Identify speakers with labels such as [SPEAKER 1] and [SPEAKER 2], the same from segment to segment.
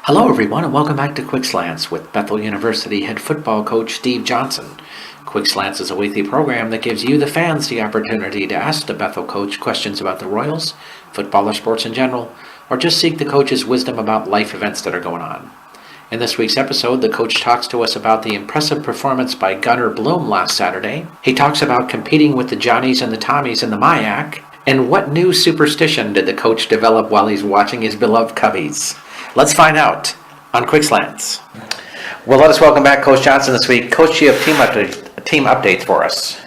[SPEAKER 1] Hello everyone and welcome back to Quick Slants with Bethel University head football coach Steve Johnson. Quick Slants is a weekly program that gives you, the fans, the opportunity to ask the Bethel coach questions about the Royals, football or sports in general, or just seek the coach's wisdom about life events that are going on. In this week's episode, the coach talks to us about the impressive performance by Gunnar Bloom last Saturday. He talks about competing with the Johnnies and the Tommies in the MIAC, and what new superstition did the coach develop while he's watching his beloved Cubbies? Let's find out on Quick Slants. Well, let us welcome back Coach Johnson this week. Coach, you have team updates for us.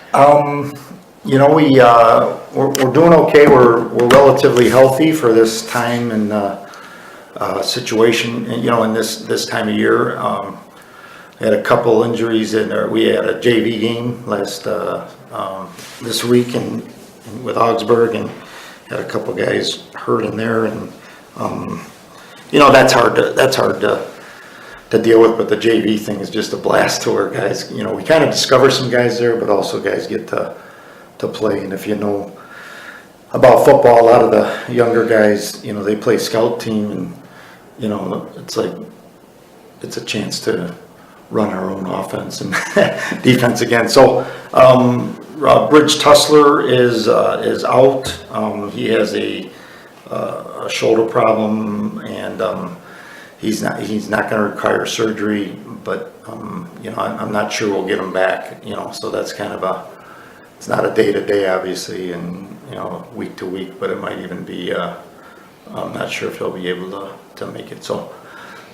[SPEAKER 2] We're doing okay. We're relatively healthy for this time and situation. In this time of year, had a couple injuries in there. We had a JV game this week and with Augsburg, and had a couple guys hurt in there, and that's hard to deal with. But the JV thing is just a blast to our guys. We kind of discover some guys there, but also guys get to play. And if you know about football, a lot of the younger guys, they play scout team, and it's a chance to run our own offense and defense again. So Bridge Tussler is out. He has a shoulder problem, and he's not going to require surgery. But I'm not sure we'll get him back. So that's kind of it's not a day to day, obviously, and week to week. But it might even be. I'm not sure if he'll be able to make it. So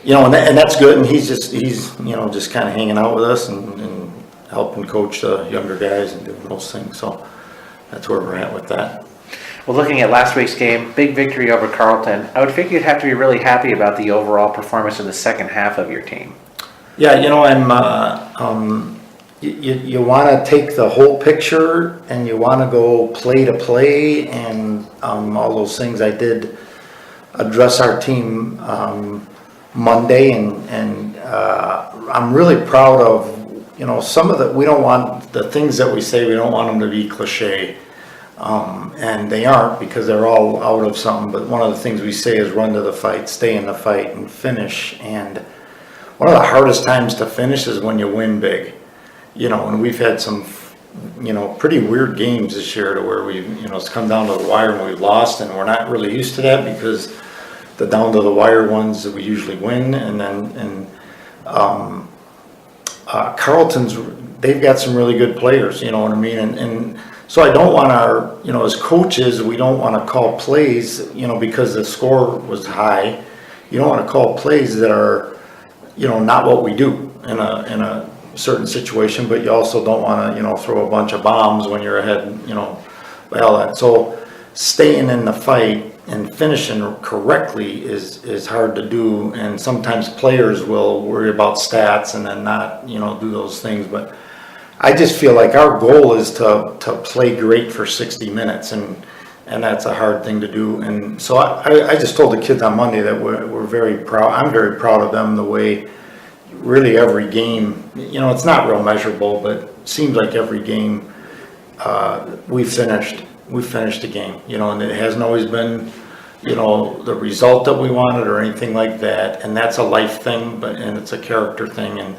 [SPEAKER 2] and that's good. And he's just kind of hanging out with us and helping coach the younger guys and doing those things. So that's where we're at with that.
[SPEAKER 1] Well, looking at last week's game, big victory over Carleton, I would think you'd have to be really happy about the overall performance in the second half of your team.
[SPEAKER 2] Yeah, you want to take the whole picture, and you want to go play to play, and all those things. I did address our team Monday, and I'm really proud of some of we don't want the things that we say, we don't want them to be cliche. And they aren't, because they're all out of something. But one of the things we say is run to the fight, stay in the fight, and finish. And one of the hardest times to finish is when you win big. And we've had some, pretty weird games this year to where it's come down to the wire and we've lost, and we're not really used to that, because the down to the wire ones that we usually win. And then Carleton's, they've got some really good players, you know what I mean? And so I don't want our, as coaches, we don't want to call plays, because the score was high. You don't want to call plays that are, not what we do in a certain situation, but you also don't want to, throw a bunch of bombs when you're ahead, by all that. So staying in the fight and finishing correctly is hard to do. And sometimes players will worry about stats and then not, do those things. But I just feel like our goal is to play great for 60 minutes, and that's a hard thing to do. And so I just told the kids on Monday that we're very proud. I'm very proud of them, the way really every game, it's not real measurable, but it seems like every game we finished the game, and it hasn't always been, the result that we wanted or anything like that. And that's a life thing, and it's a character thing. And,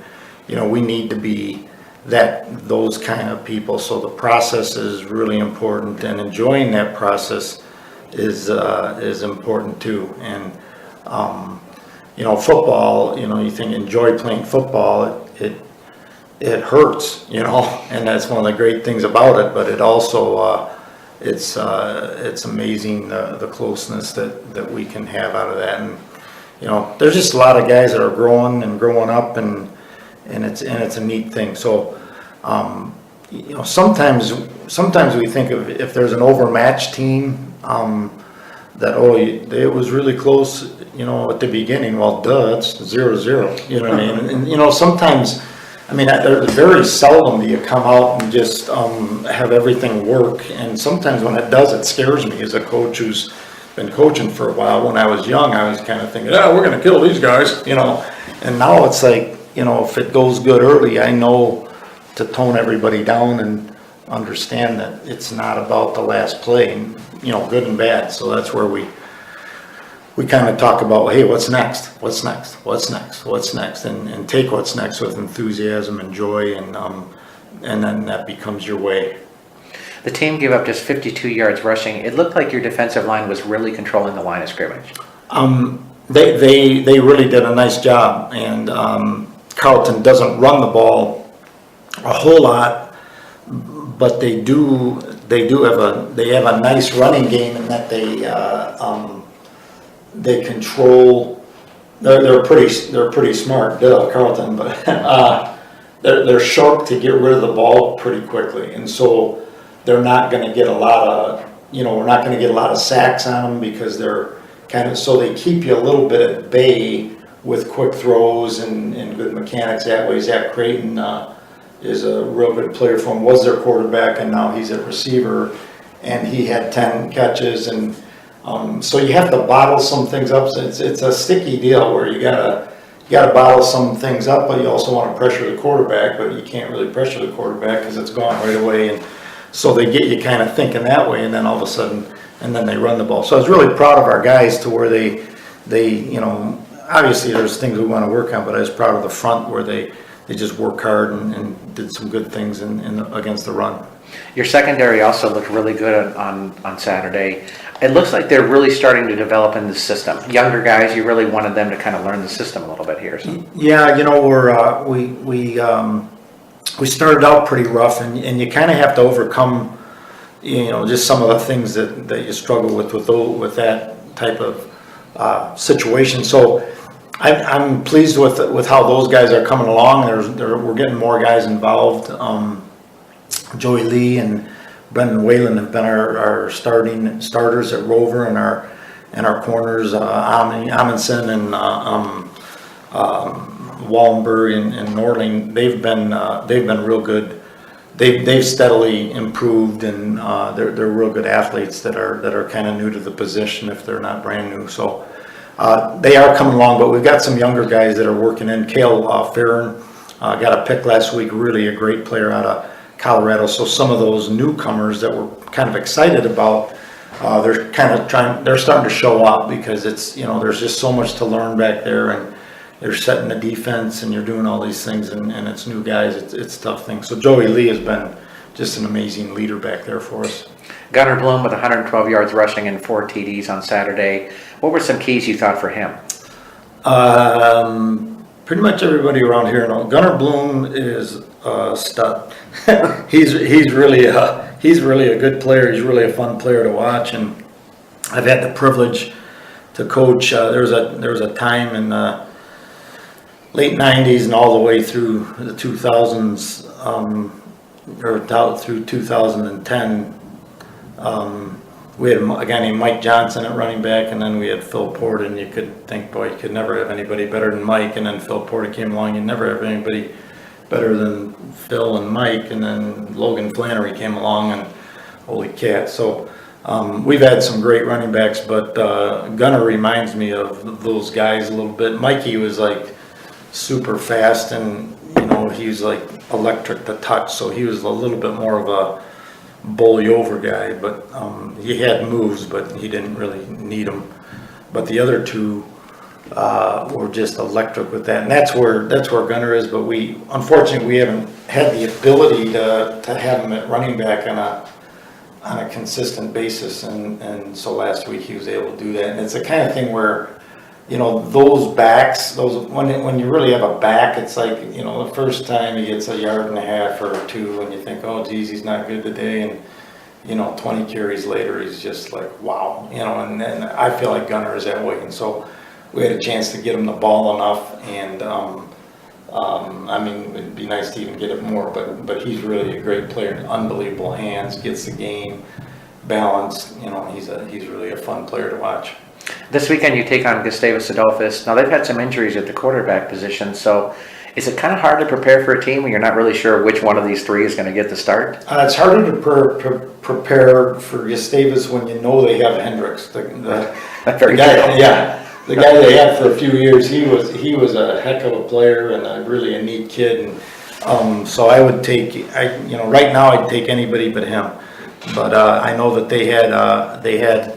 [SPEAKER 2] we need to be those kind of people. So the process is really important, and enjoying that process is important too. And football, you think enjoy playing football, it hurts, and that's one of the great things about it. But it also it's amazing the closeness that we can have out of that. And there's just a lot of guys that are growing up, and it's a neat thing. So sometimes we think of, if there's an overmatched team, that it was really close, at the beginning. Well, it's 0-0. You know what I mean? And sometimes, there's very seldom do you come out and just have everything work. And sometimes when it does, it scares me as a coach who's been coaching for a while. When I was young, I was kind of thinking, we're going to kill these guys, And now it's like, if it goes good early, I know to tone everybody down and understand that it's not about the last play, good and bad. So that's where we we kind of talk about, hey, what's next? What's next? What's next? What's next? And take what's next with enthusiasm and joy, and then that becomes your way.
[SPEAKER 1] The team gave up just 52 yards rushing. It looked like your defensive line was really controlling the line of scrimmage.
[SPEAKER 2] They really did a nice job, and Carleton doesn't run the ball a whole lot, but they have a nice running game in that they control. They're pretty smart, Carleton, but they're sharp to get rid of the ball pretty quickly, and so they're not going to get a lot of we're not going to get a lot of sacks on them, because they're kind of, so they keep you a little bit at bay with quick throws and good mechanics that way. Zach Creighton is a real good player for him, was their quarterback, and now he's a receiver, and he had 10 catches, and so you have to bottle some things up. So it's a sticky deal where you gotta bottle some things up, but you also want to pressure the quarterback, but you can't really pressure the quarterback because it's gone right away, and so they get you kind of thinking that way, and then all of a sudden, and then they run the ball. So I was really proud of our guys to where they obviously there's things we want to work on, but I was proud of the front where they just work hard and did some good things against the run.
[SPEAKER 1] Your secondary also looked really good on Saturday. It looks like they're really starting to develop in the system. Younger guys, you really wanted them to kind of learn the system a little bit here. So.
[SPEAKER 2] Yeah, we started out pretty rough, and you kind of have to overcome, just some of the things that you struggle with that type of situation. So I'm pleased with how those guys are coming along. We're getting more guys involved. Joey Lee and Brendan Whalen have been our starters at Rover, and our corners, Amundsen and Wallenberg and Norling. They've been real good. They've steadily improved, and they're real good athletes that are kind of new to the position if they're not brand new. So they are coming along, but we've got some younger guys that are working in. Cale Farron got a pick last week, really a great player out of Colorado. So some of those newcomers that we're kind of excited about, they're starting to show up, because it's, there's just so much to learn back there, and they're setting the defense, and you're doing all these things, and it's new guys. It's a tough thing. So Joey Lee has been just an amazing leader back there for us.
[SPEAKER 1] Gunnar Bloom with 112 yards rushing and 4 TDs on Saturday. What were some keys you thought for him?
[SPEAKER 2] Pretty much everybody around here knows Gunnar Bloom is a stud. he's really a good player. He's really a fun player to watch, and I've had the privilege to coach. There was a time in late 90s and all the way through the 2000s, or through 2010. We had a guy named Mike Johnson at running back, and then we had Phil Porter, and you could think, boy, you could never have anybody better than Mike, and then Phil Porter came along, you never have anybody better than Phil and Mike, and then Logan Flannery came along, and holy cat. So we've had some great running backs, but Gunnar reminds me of those guys a little bit. Mikey was like super fast, and he was like electric to touch, so he was a little bit more of a bully over guy, but he had moves, but he didn't really need them. But the other two were just electric with that, and that's where Gunnar is. But unfortunately we haven't had the ability to have him at running back on a consistent basis, and so last week he was able to do that. And it's the kind of thing where those backs, when you really have a back, it's like, the first time he gets 1.5 yards or 2, and you think, oh geez, he's not good today, and 20 carries later, he's just like, wow, and I feel like Gunnar is that way. And so we had a chance to get him the ball enough, and it'd be nice to even get it more, but he's really a great player, unbelievable hands, gets the game balanced. He's really a fun player to watch.
[SPEAKER 1] This weekend you take on Gustavus Adolphus. Now they've had some injuries at the quarterback position, so is it kind of hard to prepare for a team when you're not really sure which one of these three is going to get the start?
[SPEAKER 2] It's harder to prepare for Gustavus when you know they have Hendricks, the guy they had for a few years. He was a heck of a player and really a neat kid, and so I would take right now I'd take anybody but him. But I know that they had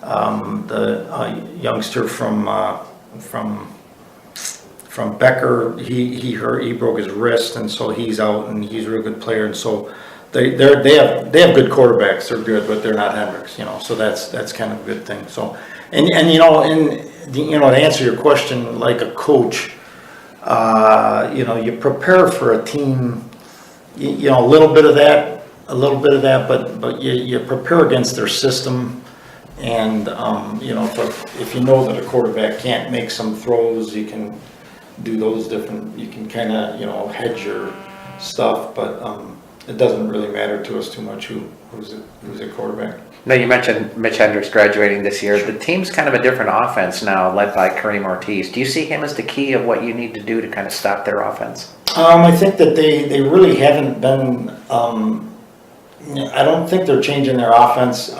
[SPEAKER 2] The youngster from Becker, he broke his wrist, and so he's out, and he's a real good player, and so they have good quarterbacks. They're good, but they're not Hendricks, so that's kind of a good thing. So and to answer your question, like a coach, you prepare for a team, a little bit of that, but you prepare against their system. And, if you know that a quarterback can't make some throws, you can do those different, you can kind of, hedge your stuff, but it doesn't really matter to us too much who's a quarterback.
[SPEAKER 1] Now, you mentioned Mitch Hendricks graduating this year. The team's kind of a different offense now, led by Kareem Ortiz. Do you see him as the key of what you need to do to kind of stop their offense?
[SPEAKER 2] I think that they really haven't been, I don't think they're changing their offense.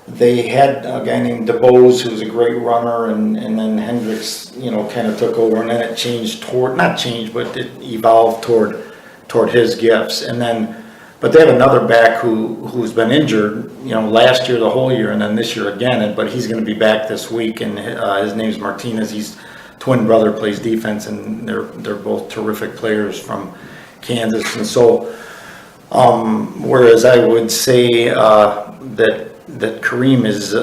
[SPEAKER 2] They had a guy named DeBose who's a great runner, and then Hendricks, kind of took over, and then it changed but it evolved toward his gifts. And then, but they have another back who's been injured, last year, the whole year, and then this year again, but he's going to be back this week, and his name's Martinez. He's twin brother, plays defense, and they're both terrific players from Kansas. And so, whereas I would say that Kareem is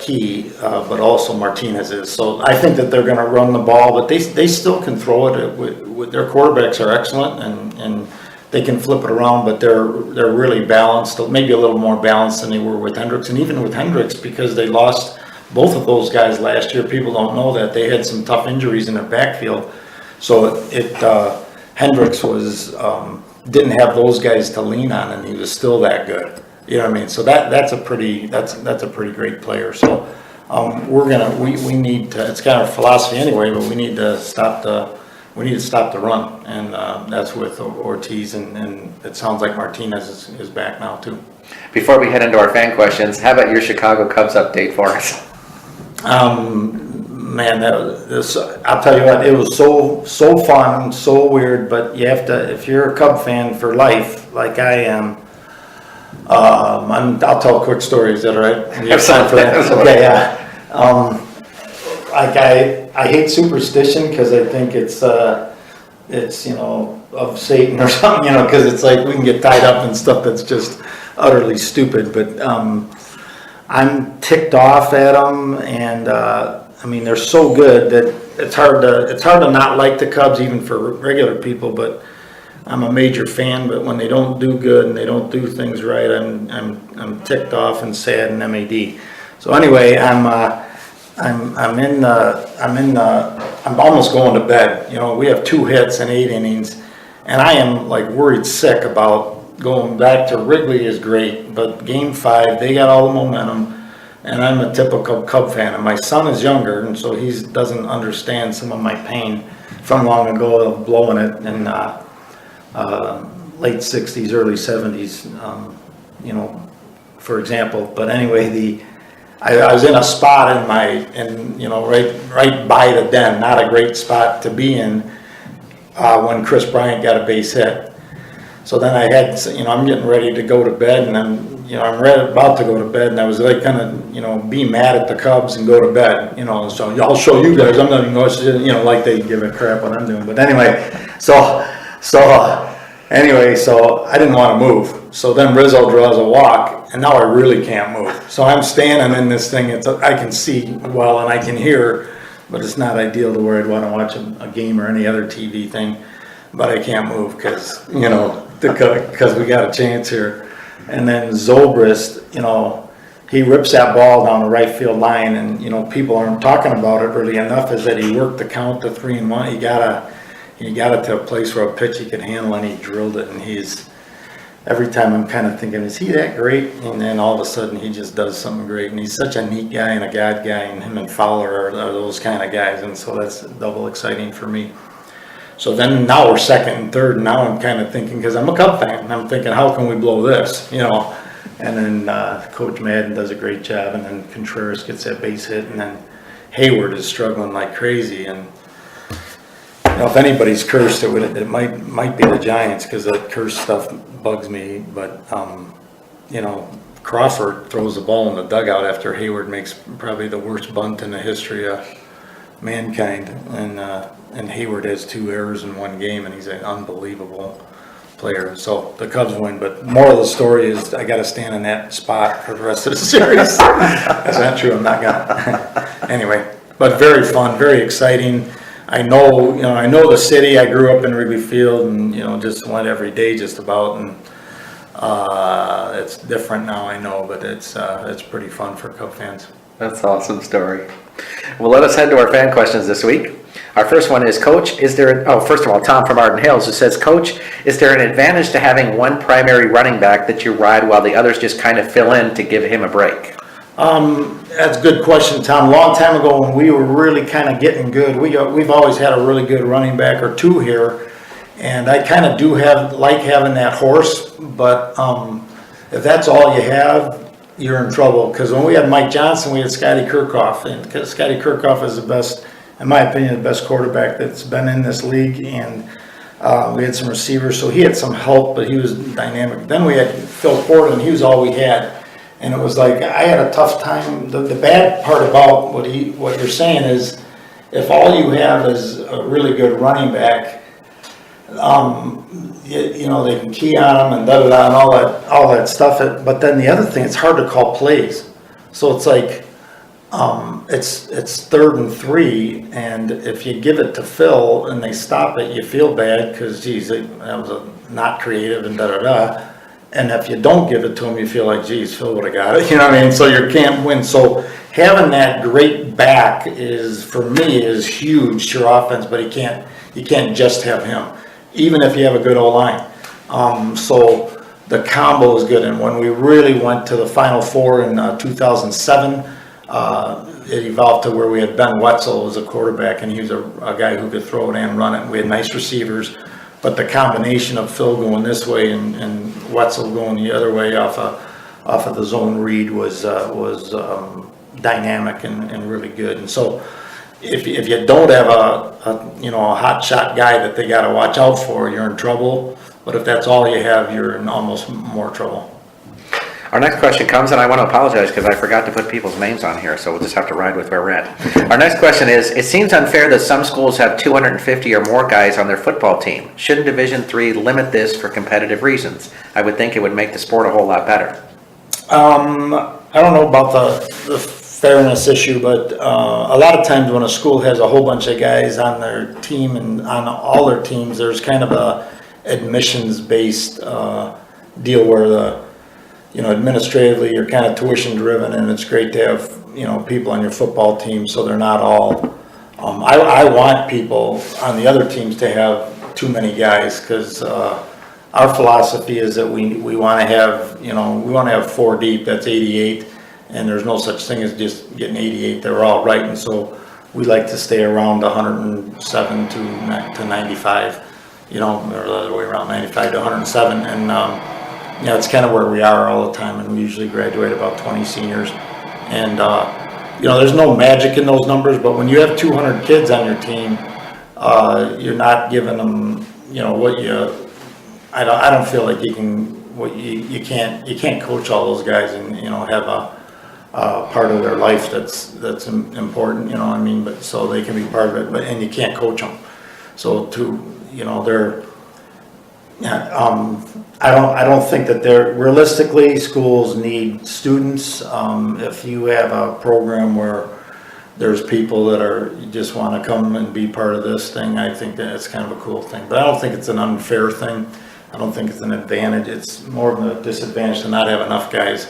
[SPEAKER 2] key, but also Martinez is. So I think that they're going to run the ball, but they still can throw it. With their quarterbacks are excellent, and they can flip it around, but they're really balanced, maybe a little more balanced than they were with Hendricks. And even with Hendricks, because they lost both of those guys last year, people don't know that they had some tough injuries in their backfield. So Hendricks didn't have those guys to lean on, and he was still that good. You know what I mean? So that's a pretty great player. So we need to. It's kind of philosophy anyway, but we need to stop the run, and that's with Ortiz, and it sounds like Martinez is back now too.
[SPEAKER 1] Before we head into our fan questions, how about your Chicago Cubs update for us?
[SPEAKER 2] Man, I'll tell you what, it was so fun, so weird, but you have to, if you're a Cub fan for life, like I am. I'll tell quick stories. Is that all right? You have time for that? Okay, yeah. Like I hate superstition because I think it's of Satan or something, because it's like we can get tied up in stuff that's just utterly stupid. But I'm ticked off at them, and they're so good that it's hard to not like the Cubs, even for regular people. But I'm a major fan, but when they don't do good and they don't do things right, I'm ticked off and sad and mad. So anyway, I'm almost going to bed. We have 2 hits and 8 innings, and I am like worried sick about going back to Wrigley is great, but Game 5 they got all the momentum, and I'm a typical Cub fan, and my son is younger, and so he doesn't understand some of my pain from long ago of blowing it, and late 60s, early 70s, for example. But anyway, I was in a spot right by the den, not a great spot to be in, when Chris Bryant got a base hit. So then I had, I'm getting ready to go to bed, and I'm about to go to bed, and I was like gonna, be mad at the Cubs and go to bed, so I'll show you guys, I'm not even going, like they give a crap what I'm doing. But anyway, so I didn't want to move. So then Rizzo draws a walk, and now I really can't move. So I'm standing in this thing. I can see well and I can hear, but it's not ideal to where I'd want to watch a game or any other TV thing. But I can't move because we got a chance here. And then Zobrist, he rips that ball down the right field line, and people aren't talking about it really enough. Is that he worked the count to 3-1. He got it to a place where a pitch he could handle, and he drilled it. And every time I'm kind of thinking, is he that great? And then all of a sudden he just does something great. And he's such a neat guy and a God guy, and him and Fowler are those kind of guys. And so that's double exciting for me. So then now we're second and third, and now I'm kind of thinking, because I'm a Cub fan, and I'm thinking, how can we blow this? And then Coach Madden does a great job, and then Contreras gets that base hit, and then Hayward is struggling like crazy. And if anybody's cursed, it might be the Giants, because that curse stuff bugs me. But Crawford throws the ball in the dugout after Hayward makes probably the worst bunt in the history of mankind, and Hayward has 2 errors in 1 game, and he's an unbelievable player. So the Cubs win, but moral of the story is I got to stand in that spot for the rest of the series. That's not true. I'm not gonna. Anyway, but very fun, very exciting. I know the city. I grew up in Wrigley Field, and just went every day just about, and it's different now. I know, but it's pretty fun for Cub fans.
[SPEAKER 1] That's an awesome story. Well, let us head to our fan questions this week. Our first one is, Coach, first of all, Tom from Arden Hills, who says, Coach, is there an advantage to having one primary running back that you ride while the others just kind of fill in to give him a break?
[SPEAKER 2] That's a good question, Tom. A long time ago when we were really kind of getting good, we've always had a really good running back or 2 here, and I kind of like having that horse, but if that's all you have, you're in trouble. Because when we had Mike Johnson, we had Scotty Kirkhoff, and Scotty Kirkhoff is the best, in my opinion, the best quarterback that's been in this league, and we had some receivers, so he had some help, but he was dynamic. Then we had Phil Portland, he was all we had. And it was like, I had a tough time. The bad part about what you're saying is, if all you have is a really good running back, they can key on him and da-da-da and all that stuff. But then the other thing, it's hard to call plays. So it's like, it's 3rd and 3, and if you give it to Phil and they stop it, you feel bad because, geez, that was not creative and da-da-da. And if you don't give it to him, you feel like, geez, Phil would have got it. You know what I mean? So you can't win. So having that great back for me, is huge to your offense, but you can't just have him, even if you have a good O-line. So the combo is good. And when we really went to the Final Four in 2007, it evolved to where we had Ben Wetzel as a quarterback, and he was a guy who could throw it and run it. And we had nice receivers. But the combination of Phil going this way and Wetzel going the other way off of the zone read was dynamic and really good. And so if you don't have a hot shot guy that they got to watch out for, you're in trouble. But if that's all you have, you're in almost more trouble.
[SPEAKER 1] Our next question comes, and I want to apologize because I forgot to put people's names on here, so we'll just have to ride with where we're at. Our next question is, it seems unfair that some schools have 250 or more guys on their football team. Shouldn't Division III limit this for competitive reasons? I would think it would make the sport a whole lot better.
[SPEAKER 2] I don't know about the fairness issue, but a lot of times when a school has a whole bunch of guys on their team and on all their teams, there's kind of a admissions-based deal where administratively you're kind of tuition driven, and it's great to have people on your football team so they're not all I want people on the other teams to have too many guys, because our philosophy is that we want to have 4 deep. That's 88, and there's no such thing as just getting 88. They're all right, and so we like to stay around 107 to 95, or the other way around, 95 to 107, and it's kind of where we are all the time, and we usually graduate about 20 seniors. And, there's no magic in those numbers, but when you have 200 kids on your team, you're not giving them, I don't feel like you can't coach all those guys and, have a part of their life that's important, but so they can be part of it, and you can't coach them. So I don't think that realistically schools need students. If you have a program where there's people that just want to come and be part of this thing, I think that it's kind of a cool thing. But I don't think it's an unfair thing. I don't think it's an advantage. It's more of a disadvantage to not have enough guys.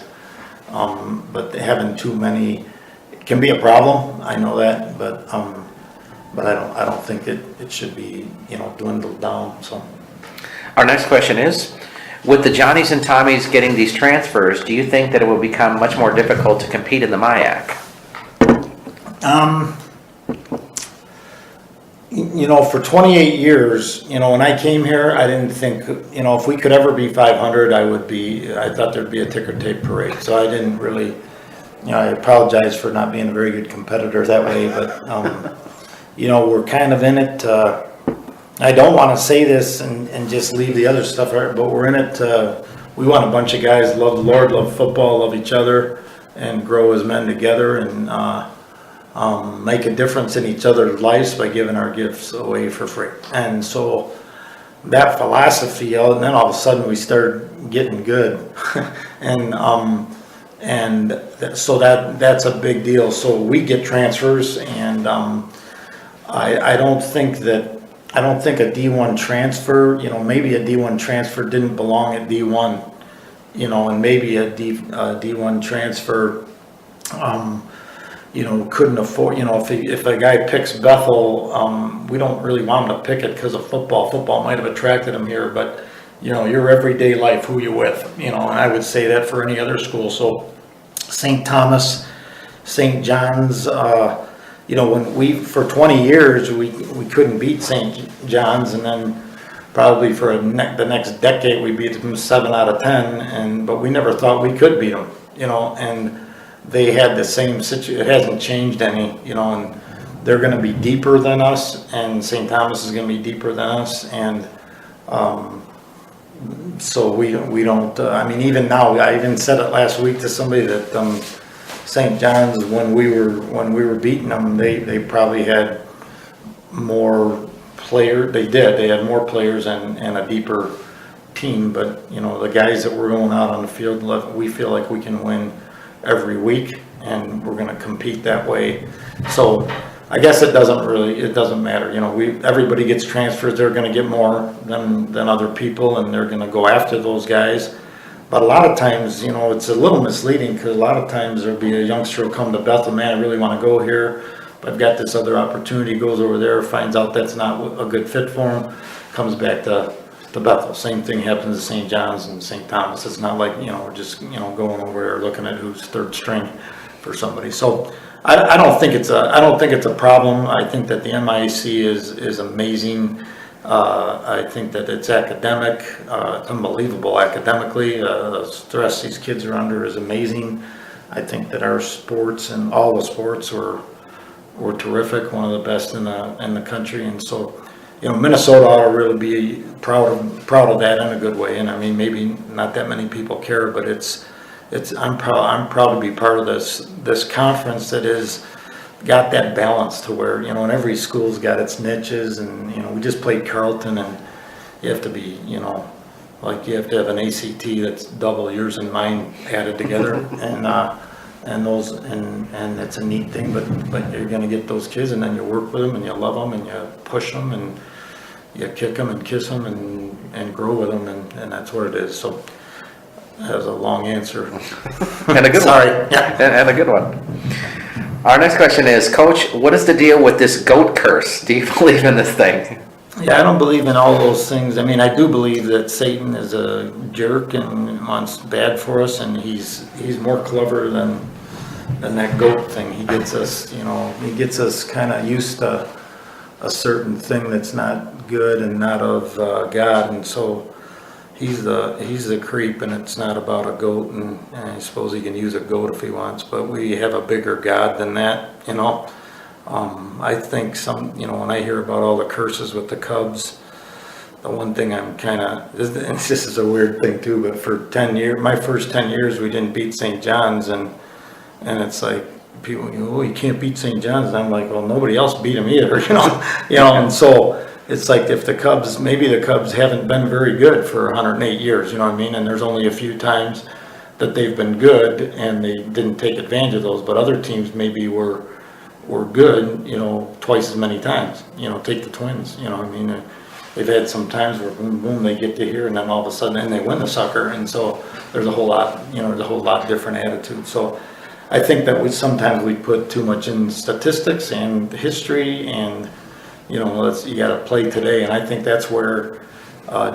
[SPEAKER 2] But having too many can be a problem. I know that, but I don't think it should be dwindled down. So.
[SPEAKER 1] Our next question is, with the Johnnies and Tommies getting these transfers, do you think that it will become much more difficult to compete in the MIAC?
[SPEAKER 2] For 28 years, when I came here, I didn't think, if we could ever be 500, I thought there'd be a ticker tape parade. So I didn't really, I apologize for not being a very good competitor that way, but, we're kind of in it. I don't want to say this and just leave the other stuff, but we're in it to we want a bunch of guys love the Lord, love football, love each other, and grow as men together, and make a difference in each other's lives by giving our gifts away for free. And so that philosophy, and then all of a sudden we started getting good. So that's a big deal. So we get transfers, and I don't think a D1 transfer, maybe a D1 transfer didn't belong at D1, and maybe a D1 transfer, couldn't afford, if a guy picks Bethel, we don't really want him to pick it because of football. Football might have attracted him here, but, your everyday life, who you with, and I would say that for any other school. So St. Thomas, St. John's, when for 20 years, we couldn't beat St. John's, and then probably for the next decade, we beat them 7 out of 10, but we never thought we could beat them, and they had the same situation. It hasn't changed any, and they're going to be deeper than us, and St. Thomas is going to be deeper than us, and so we don't. Even now, I even said it last week to somebody that St. John's, when we were beating them, they probably had more players. They had more players and a deeper team, but the guys that were going out on the field, we feel like we can win every week, and we're going to compete that way. So I guess it doesn't matter. Everybody gets transfers. They're going to get more than other people, and they're going to go after those guys. But a lot of times, it's a little misleading, because a lot of times there'll be a youngster who'll come to Bethel, man, I really want to go here, but I've got this other opportunity, goes over there, finds out that's not a good fit for him, comes back to Bethel. Same thing happens to St. John's and St. Thomas. It's not like, we're just, going over there looking at who's third string for somebody. So I don't think it's a problem. I think that the MIAC is amazing. I think that it's academic, unbelievable academically. The stress these kids are under is amazing. I think that our sports and all the sports were terrific, one of the best in the country. And so, Minnesota ought to really be proud of that in a good way. And maybe not that many people care, but I'm proud to be part of this conference that is got that balance to where, and every school's got its niches, and, we just played Carleton, and you have to be, like you have to have an ACT that's double yours and mine added together, and it's a neat thing, but you're going to get those kids, and then you work with them, and you love them, and you push them, and you kick them and kiss them, and grow with them, and that's what it is. So that was a long answer.
[SPEAKER 1] And a good
[SPEAKER 2] Sorry.
[SPEAKER 1] one. Yeah. And a good one. Our next question is, Coach, what is the deal with this goat curse? Do you believe in this thing?
[SPEAKER 2] Yeah, I don't believe in all those things. I do believe that Satan is a jerk and wants bad for us, and he's more clever than that goat thing. He gets us kind of used to a certain thing that's not good and not of God, and so he's the creep, and it's not about a goat, and I suppose he can use a goat if he wants, but we have a bigger God than that, I think when I hear about all the curses with the Cubs, the one thing I'm this is a weird thing too, but for 10 years, my first 10 years, we didn't beat St. John's, and it's like, people, you can't beat St. John's, and I'm like, well, nobody else beat him either, and so it's like maybe the Cubs haven't been very good for 108 years, and there's only a few times that they've been good and they didn't take advantage of those, but other teams maybe were good, twice as many times. Take the Twins, they've had some times where boom, boom, they get to here, and then all of a sudden, and they win the sucker, and so there's a whole lot different attitude. So I think that sometimes we put too much in statistics and history, and you got to play today, and I think that's where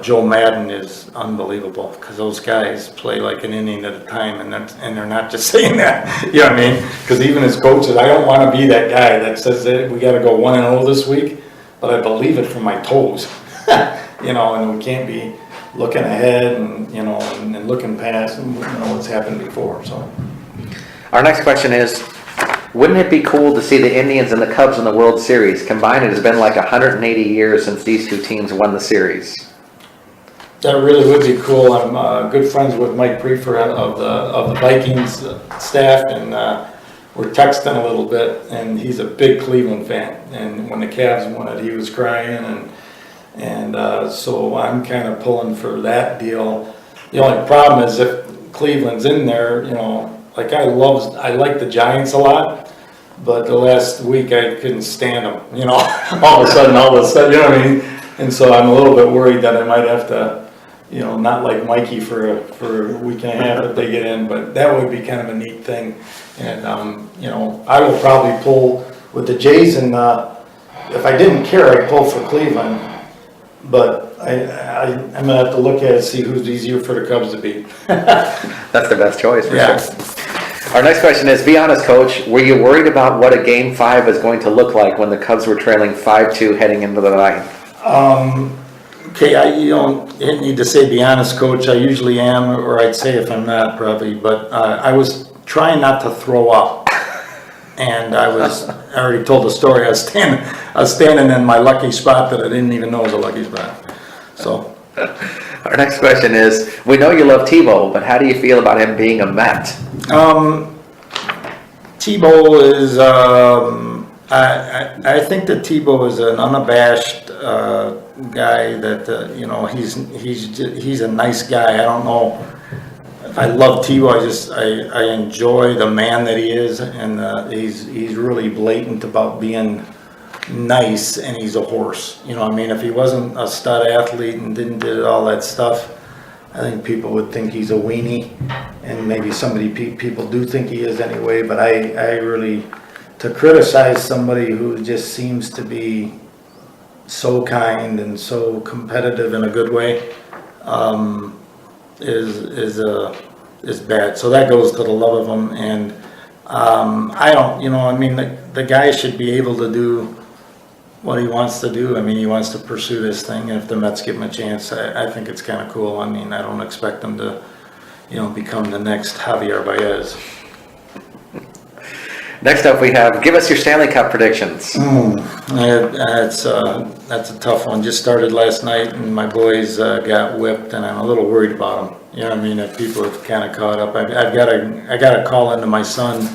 [SPEAKER 2] Joe Madden is unbelievable, because those guys play like an inning at a time, and they're not just saying that, because even as coaches, I don't want to be that guy that says that we got to go 1-0 this week, but I believe it from my toes, and we can't be looking ahead and looking past and what's happened before. So
[SPEAKER 1] our next question is, wouldn't it be cool to see the Indians and the Cubs in the World Series? Combined, it has been like 180 years since these two teams won the series.
[SPEAKER 3] That really would be cool. I'm good friends with Mike Prefer of the Vikings staff, and we're texting a little bit. And he's a big Cleveland fan. And when the Cavs won it, he was crying, and so I'm kind of pulling for that deal. The only problem is if Cleveland's in there, you know, like I like the Giants a lot, but the last week I couldn't stand them. You know, all of a sudden, you know what I mean? And so I'm a little bit worried that I might have to, you know, not like Mikey for a week and a half if they get in, but that would be kind of a neat thing. And, you know, I will probably pull with the Jays, and if I didn't care, I'd pull for Cleveland. But I'm going to have to look at it and see who's easier for the Cubs to beat.
[SPEAKER 1] That's the best choice for
[SPEAKER 3] Yeah.
[SPEAKER 1] sure. Our next question is, be honest, Coach, were you worried about what a Game 5 is going to look like when the Cubs were trailing 5-2 heading into the ninth?
[SPEAKER 2] Okay, you don't need to say be honest, Coach. I usually am, or I'd say if I'm not, probably. But I was trying not to throw up. And I already told the story. I was standing in my lucky spot that I didn't even know was a lucky spot. So.
[SPEAKER 1] Our next question is, we know you love Tebow, but how do you feel about him being a Met?
[SPEAKER 2] Tebow is, I think that Tebow is an unabashed guy that, you know, he's a nice guy. I don't know. I love Tebow. I enjoy the man that he is, and he's really blatant about being nice, and he's a horse. You know what I mean? If he wasn't a stud athlete and didn't do all that stuff, I think people would think he's a weenie, and maybe people do think he is anyway, but I really, to criticize somebody who just seems to be so kind and so competitive in a good way, is bad. So that goes to the love of him, and I don't, you know, I mean, the guy should be able to do what he wants to do. I mean, he wants to pursue this thing, and if the Mets give him a chance, I think it's kind of cool. I mean, I don't expect him to, you know, become the next Javier Baez.
[SPEAKER 1] Next up we have, give us your Stanley Cup predictions.
[SPEAKER 2] That's a tough one. Just started last night, and my boys got whipped, and I'm a little worried about them. You know what I mean? If people have kind of caught up. I got to call into my son,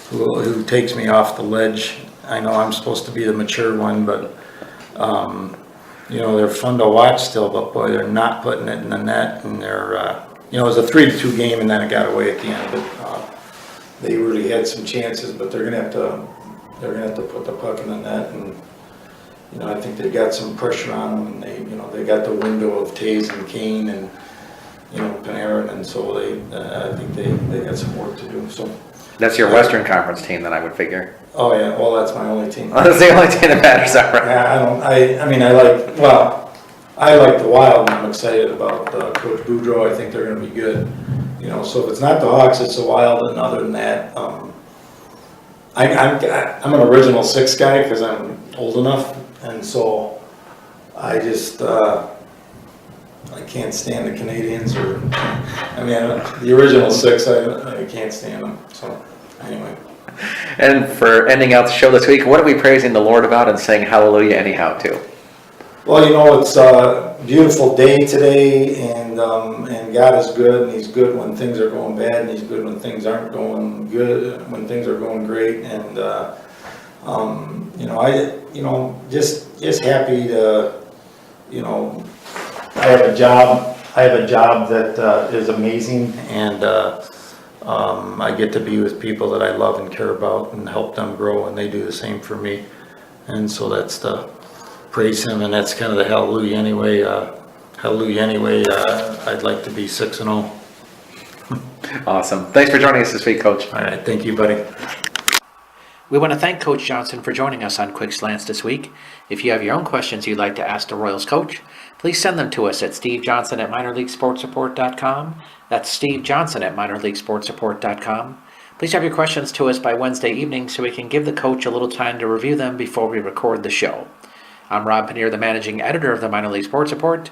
[SPEAKER 2] who takes me off the ledge. I know I'm supposed to be the mature one, but you know, they're fun to watch still. But boy, they're not putting it in the net, and they're you know, it was a 3-2 game, and then it got away at the end. But they really had some chances, but they're gonna have to put the puck in the net, and you know, I think they've got some pressure on them, and they got the window of Taves and Kane and, you know, Panarin, and so I think they got some work to do. So
[SPEAKER 1] that's your Western Conference team, then, I would figure.
[SPEAKER 2] Oh yeah, well, that's my only team.
[SPEAKER 1] That's the only team that matters, all right.
[SPEAKER 2] Yeah, I like the Wild, and I'm excited about Coach Boudreau. I think they're going to be good. You know, so if it's not the Hawks, it's the Wild, and other than that, I'm an original six guy because I'm old enough, and so I just I can't stand the Canadians, or the original six. I can't stand them. So anyway.
[SPEAKER 1] And for ending out the show this week, what are we praising the Lord about and saying hallelujah anyhow to?
[SPEAKER 2] Well, you know, it's a beautiful day today, and God is good, and He's good when things are going bad, and He's good when things aren't going good, when things are going great, and just happy to, you know, I have a job that is amazing, and I get to be with people that I love and care about and help them grow, and they do the same for me, and so that's the praise Him, and that's kind of the hallelujah anyway. I'd like to be 6-0.
[SPEAKER 1] Awesome. Thanks for joining us this week, Coach.
[SPEAKER 2] All right, thank you, buddy.
[SPEAKER 1] We want to thank Coach Johnson for joining us on Quick Slants this week. If you have your own questions you'd like to ask the Royals coach, please send them to us at stevejohnson@minorleaguesportsreport.com. That's stevejohnson@minorleaguesportsreport.com. Please have your questions to us by Wednesday evening so we can give the coach a little time to review them before we record the show. I'm Rob Pannier, the managing editor of the Minor League Sports Report.